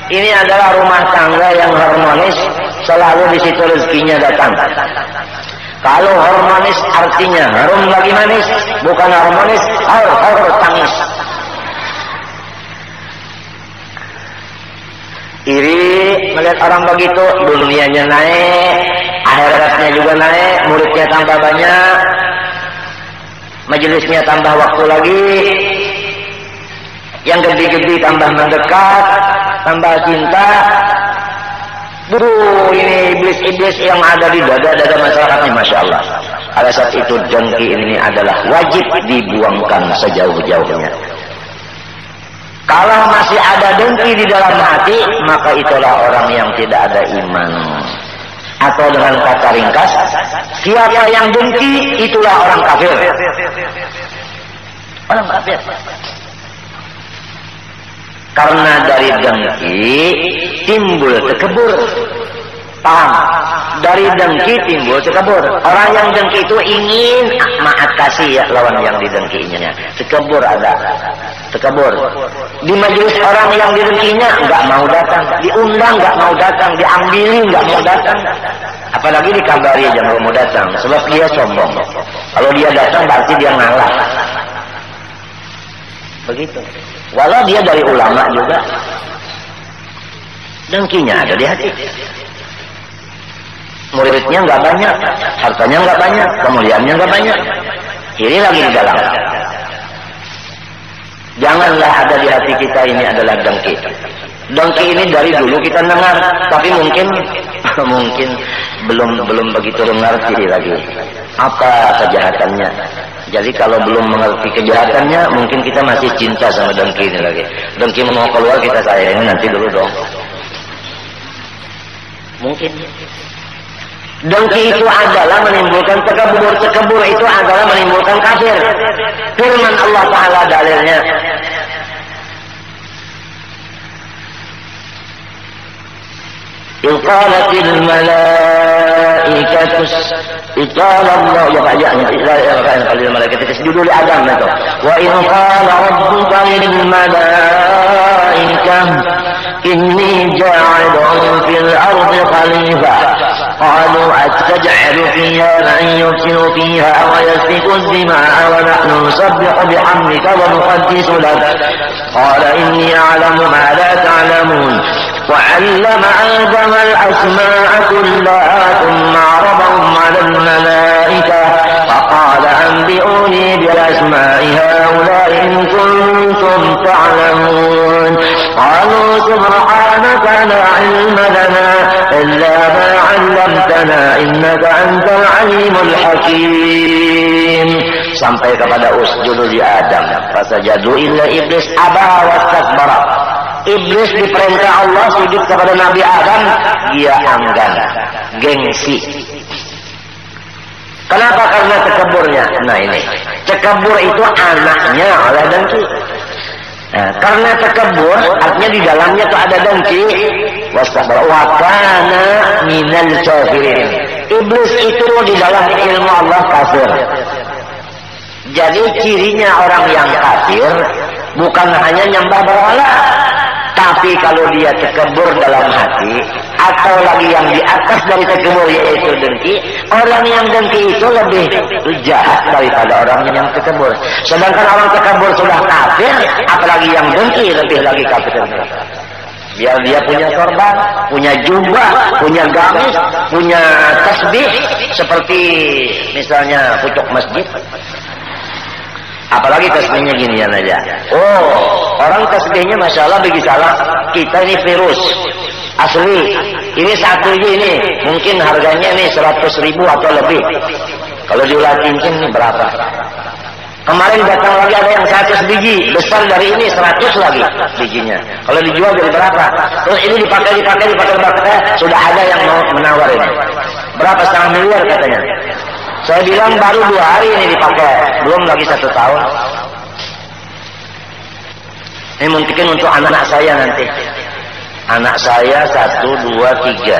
ini adalah rumah tangga yang harmonis, selalu di situ rezekinya datang. Kalau harmonis artinya harum lagi manis, bukan harmonis har tangis. Iri melihat orang begitu, dunianya naik, akhiratnya juga naik, muridnya tambah banyak, majelisnya tambah waktu lagi, yang gede-gede tambah mendekat, tambah cinta. Ini iblis-iblis yang ada di dada-dada masyarakatnya, Masya Allah. Pada saat itu dengki ini adalah wajib dibuangkan sejauh-jauhnya. Kalau masih ada dengki di dalam hati, maka itulah orang yang tidak ada iman. Atau dengan kata ringkas, siapa yang dengki, itulah orang kafir. Orang kafir. Karena dari dengki timbul tekebur. Paham? Dari dengki timbul tekebur. Orang yang dengki itu ingin maaf kasih ya lawan yang didengkinya. Tekebur ada. Tekebur. Di majelis orang yang didengkinya nggak mau datang, diundang nggak mau datang, diambilin nggak mau datang. Apalagi dikabari jangan mau datang, sebab dia sombong. Kalau dia datang berarti dia ngalah. Begitu. Walau dia dari ulama juga, dengkinya ada di hati. Muridnya nggak banyak, hartanya nggak banyak, kemuliaannya nggak banyak. Ini lagi di dalam. Janganlah ada di hati kita ini adalah dengki. Dengki ini dari dulu kita dengar, tapi mungkin belum begitu mengerti lagi apa kejahatannya. Jadi kalau belum mengerti kejahatannya, mungkin kita masih cinta sama dengki ini lagi. Dengki mau keluar kita sayangin nanti dulu dong. Mungkin. Dengki itu adalah menimbulkan tekebur. Tekebur itu adalah menimbulkan kafir. Firman Allah Ta'ala dalilnya. قالت الملائكة قال الله الملائكة تسجدوا لآدم وإذ قال ربك للملائكة إني جاعل في الأرض خليفة قالوا أتجعل فيها من يفسد فيها ويسفك الدماء ونحن نسبح بحمدك ونقدس لك قال إني أعلم ما لا تعلمون وعلم آدم الأسماء كلها ثم عرضهم على الملائكة فقال أنبئوني بأسماء هؤلاء إن كنتم تعلمون قالوا سبحانك لا علم لنا إلا ما علمتنا إنك أنت العليم الحكيم. Sampai kepada usjudu di Adam, fasajadu illa iblis aba wastakbara. Iblis diperintah Allah sujud kepada Nabi Adam, dia enggan, gengsi. Kenapa? Karena tekeburnya. Nah ini, tekebur itu anaknya oleh dengki. Nah, karena tekebur, artinya di dalamnya itu ada dengki. Wastakbara wa kana minal kafirin. Iblis itu di dalam ilmu Allah kafir. Jadi cirinya orang yang kafir bukan hanya nyembah berhala, tapi kalau dia tekebur dalam hati, atau lagi yang di atas dari tekebur yaitu dengki, orang yang dengki itu lebih jahat daripada orang yang tekebur. Sedangkan orang tekebur sudah kafir, apalagi yang dengki lebih lagi kafir. Biar dia punya sorban, punya jubah, punya gamis, punya tasbih, seperti misalnya pucuk masjid. Apalagi tasbihnya ginian aja. Oh, orang tasbihnya Masya Allah bagi salah. Kita ini virus asli. Ini satu ini mungkin harganya ini 100.000 atau lebih. Kalau diulah cincin ini berapa? Kemarin datang lagi ada yang 100 biji, besar dari ini 100 lagi bijinya. Kalau dijual jadi berapa? Terus ini dipakai sudah ada yang mau menawar ini. Berapa? 1,5 miliar katanya. Saya bilang baru 2 hari ini dipakai, belum lagi 1 tahun. Ini mungkin untuk anak saya nanti. Anak saya 1, 2, 3.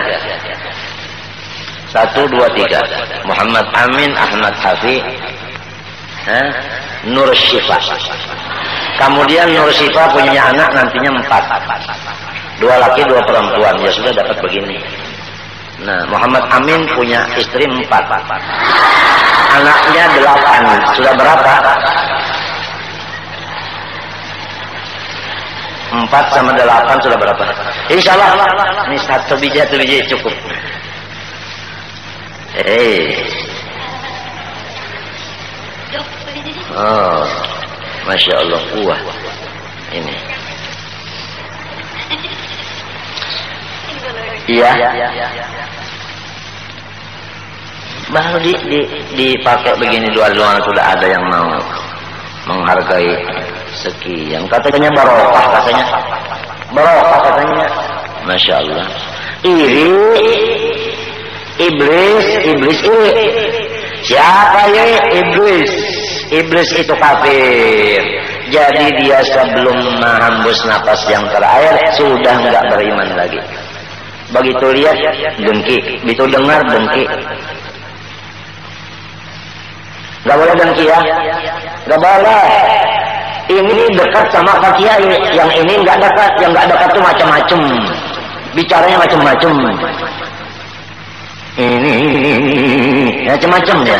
1, 2, 3. Muhammad Amin, Ahmad Hafi, Nur Syifa. Kemudian Nur Syifa punya anak nantinya 4. 2 laki 2 perempuan. Ya sudah dapat begini. Nah, Muhammad Amin punya istri 4. Anaknya 8. Sudah berapa? 4 sama 8 sudah berapa? Insya Allah ini 1 biji cukup. Oh, Masya Allah, kuah ini. Iya. Baru dipakai begini luar-luar sudah ada yang mau menghargai sekian. Katanya barokah, katanya. Masya Allah. Iri, iblis iri. Siapa ya iblis? Iblis itu kafir. Jadi dia sebelum menghembus napas yang terakhir sudah enggak beriman lagi. Begitu lihat dengki, begitu dengar dengki. Gak boleh dengki ya, gak boleh. Ini dekat sama Pak Kiai, yang ini nggak dekat, yang nggak dekat tuh macam-macam, bicaranya macam-macam. Ini macam-macam ya.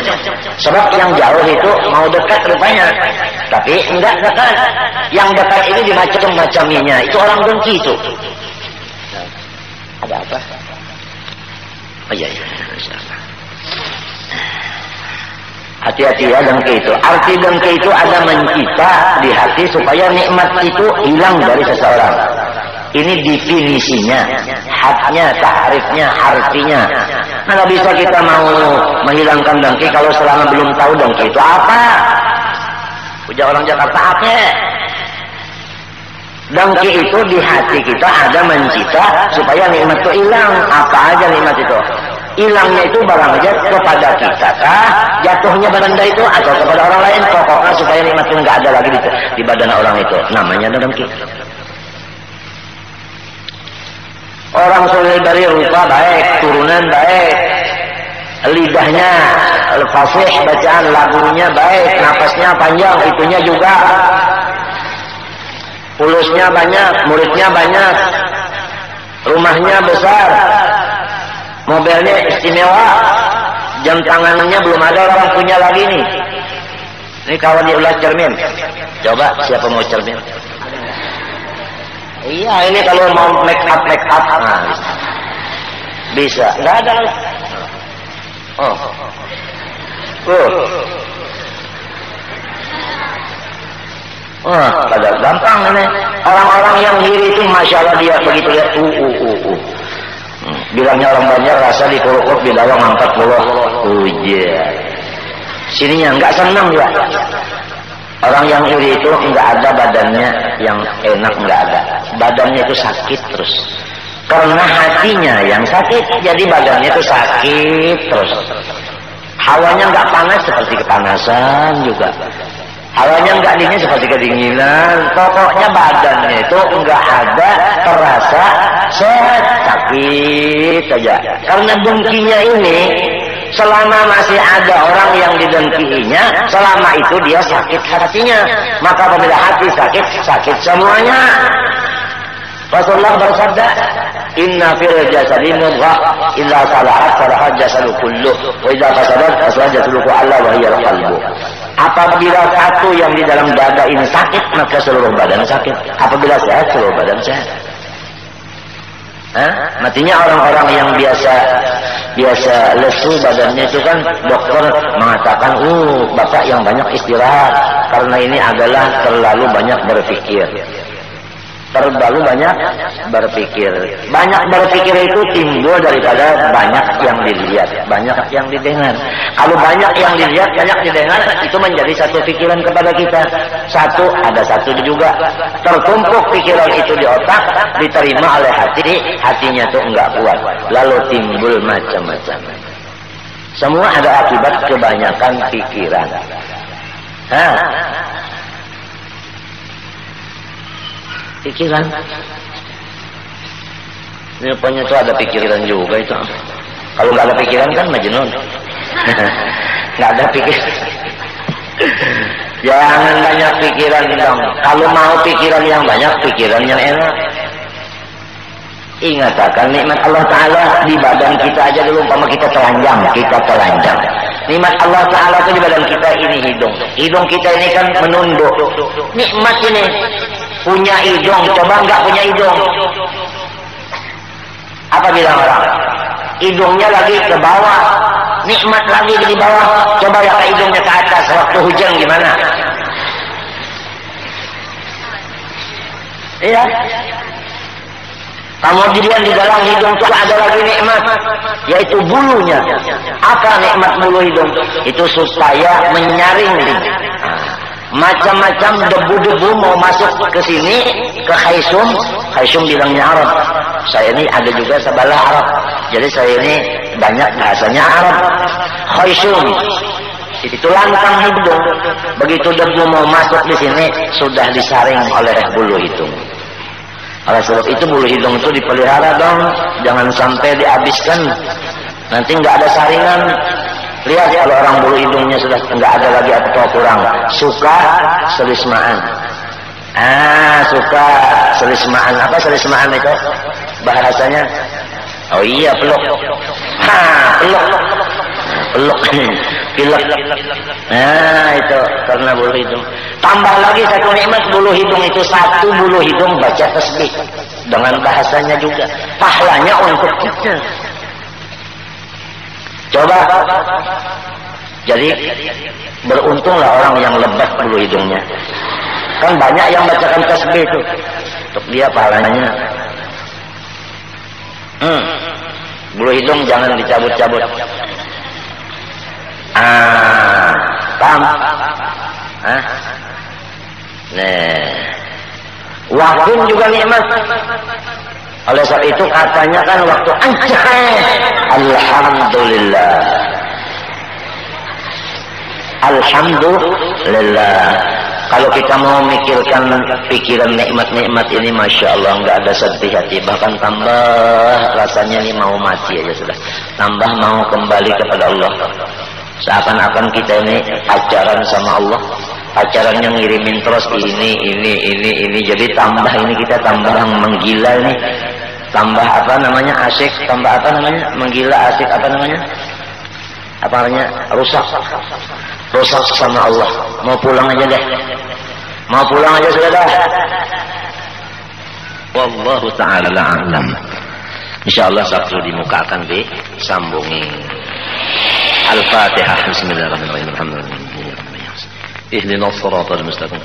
Sebab yang jauh itu mau dekat rupanya, tapi enggak dekat. Yang dekat ini dimacam-macaminya. Itu orang dengki itu. Ada apa? Oh iya, insyaallah. Hati-hati ya dengki itu. Arti dengki itu ada mencita di hati supaya nikmat itu hilang dari seseorang. Ini definisinya, haknya, tahrifnya, artinya. Mana bisa kita mau menghilangkan dengki kalau selama belum tahu dengki itu apa? Ujar orang Jakarta apa? Dengki itu di hati kita ada mencita supaya nikmat itu hilang. Apa aja nikmat itu? Hilangnya itu barang aja kepada kita kah? Jatuhnya benda itu atau kepada orang lain? Pokoknya supaya nikmat itu nggak ada lagi di badan orang itu. Namanya dengki. Orang soleh dari rupa baik, turunan baik, lidahnya fasih, bacaan lagunya baik, napasnya panjang, itunya juga, pulusnya banyak, muridnya banyak, rumahnya besar, mobilnya istimewa, jam tangannya belum ada orang punya lagi nih. Ini kawan diulas cermin. Coba siapa mau cermin? Iya, ini kalau mau make up, nah, bisa. Nggak ada. Pada gampang ini. Orang-orang yang diri itu, masya Allah dia begitu lihat, bilangnya orang banyak rasa dikuruk-kuruk di dalam angkat pulau. Sininya nggak senang dia. Orang yang iri itu enggak ada badannya yang enak, enggak ada. Badannya itu sakit terus. Karena hatinya yang sakit, jadi badannya itu sakit terus. Hawanya enggak panas seperti kepanasan juga. Hawanya enggak dingin seperti kedinginan. Pokoknya badannya itu enggak ada terasa sehat, sakit saja. Karena dengkinya ini, selama masih ada orang yang didengkiinya, selama itu dia sakit hatinya. Maka apabila hati sakit, sakit semuanya. Rasulullah bersabda, "Inna fil jasadi mudghah, idza salahat salahat jasadu kulluh, wa idza fasadat fasadat jasadu kulluh wa hiya al-qalbu." Apabila satu yang di dalam dada ini sakit, maka seluruh badan sakit. Apabila sehat, seluruh badan sehat. Matinya orang-orang yang biasa lesu badannya itu kan dokter mengatakan, bapak yang banyak istirahat karena ini adalah terlalu banyak berpikir. Terlalu banyak berpikir. Banyak berpikir itu timbul daripada banyak yang dilihat, banyak yang didengar. Kalau banyak yang dilihat, banyak didengar, itu menjadi satu pikiran kepada kita. Ada satu juga. Tertumpuk pikiran itu di otak, diterima oleh hati, hatinya tuh enggak kuat. Lalu timbul macam-macam. Semua ada akibat kebanyakan pikiran. Pikiran. Ini rupanya itu ada pikiran juga itu. Kalau nggak ada pikiran kan majnun. Nggak ada pikiran. Jangan banyak pikiran dong. Kalau mau pikiran yang banyak, pikiran yang enak. Ingat akan nikmat Allah Ta'ala di badan kita aja dulu. Umpama kita telanjang. Nikmat Allah Ta'ala itu di badan kita ini hidung. Hidung kita ini kan menunduk. Nikmat ini. Punya hidung, coba nggak punya hidung. Apa bilang orang? Hidungnya lagi ke bawah. Nikmat lagi di bawah. Coba ya hidungnya ke atas. Waktu hujan gimana? Iya. Kemudian di dalam hidung itu ada lagi nikmat, yaitu bulunya. Apa nikmat bulu hidung? Itu supaya menyaring macam-macam debu-debu mau masuk ke sini, ke khaysum. Khaysum bilangnya Arab. Saya ini ada juga sebelah Arab. Jadi saya ini banyak bahasanya Arab. Khaysum itu lantang hidung. Begitu debu mau masuk di sini, sudah disaring oleh bulu hidung. Oleh sebab itu bulu hidung itu dipelihara dong, jangan sampai dihabiskan. Nanti nggak ada saringan. Lihat kalau orang bulu hidungnya sudah nggak ada lagi atau kurang, suka selismaan. Suka selismaan. Apa selismaan itu bahasanya? Oh iya, peluk. Peluk. Pilek. Itu karena bulu hidung. Tambah lagi satu nikmat bulu hidung itu, satu bulu hidung baca tasbih dengan bahasanya juga. Pahalanya untuk kita. Coba. Jadi beruntunglah orang yang lebat bulu hidungnya. Kan banyak yang bacakan tasbih itu. Untuk dia pahalanya. Bulu hidung jangan dicabut-cabut. Paham? Waktu juga nikmat. Oleh sebab itu katanya kan waktu Alhamdulillah. Kalau kita mau memikirkan pikiran nikmat-nikmat ini, Masya Allah, nggak ada sedih hati. Bahkan tambah rasanya ini mau mati aja sudah. Tambah mau kembali kepada Allah. Seakan-akan kita ini pacaran sama Allah. Pacarannya ngirimin terus ini. Jadi tambah ini kita tambah menggila ini. Tambah apa namanya? Asyik. Tambah apa namanya? Menggila, asyik apa namanya? Apa namanya? Rusak sama Allah. Mau pulang aja deh. Mau pulang aja sudah dah. Wallahu ta'ala a'lam. Insyaallah Sabtu di muka akan disambungi. Al-Fatihah. Bismillahirrahmanirrahim. Alhamdulillah. Ihdinas siratal mustaqim.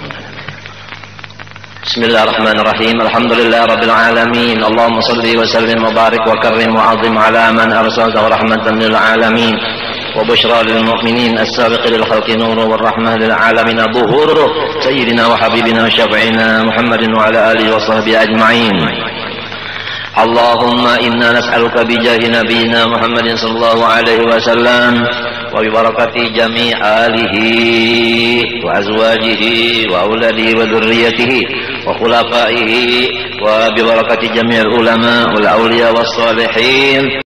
Bismillahirrahmanirrahim. Alhamdulillah rabbil alamin. Allahumma shalli wa sallim wa barik wa karrim wa 'azim ala man arsaltahu rahmatan lil alamin. وبشرى للمؤمنين السابق للخلق نور والرحمة للعالمين ظهور سيدنا وحبيبنا وشفيعنا محمد وعلى آله وصحبه أجمعين. اللهم إنا نسألك بجاه نبينا محمد صلى الله عليه وسلم وببركة جميع آله وأزواجه وأولاده وذريته وخلفائه وببركة جميع العلماء والأولياء والصالحين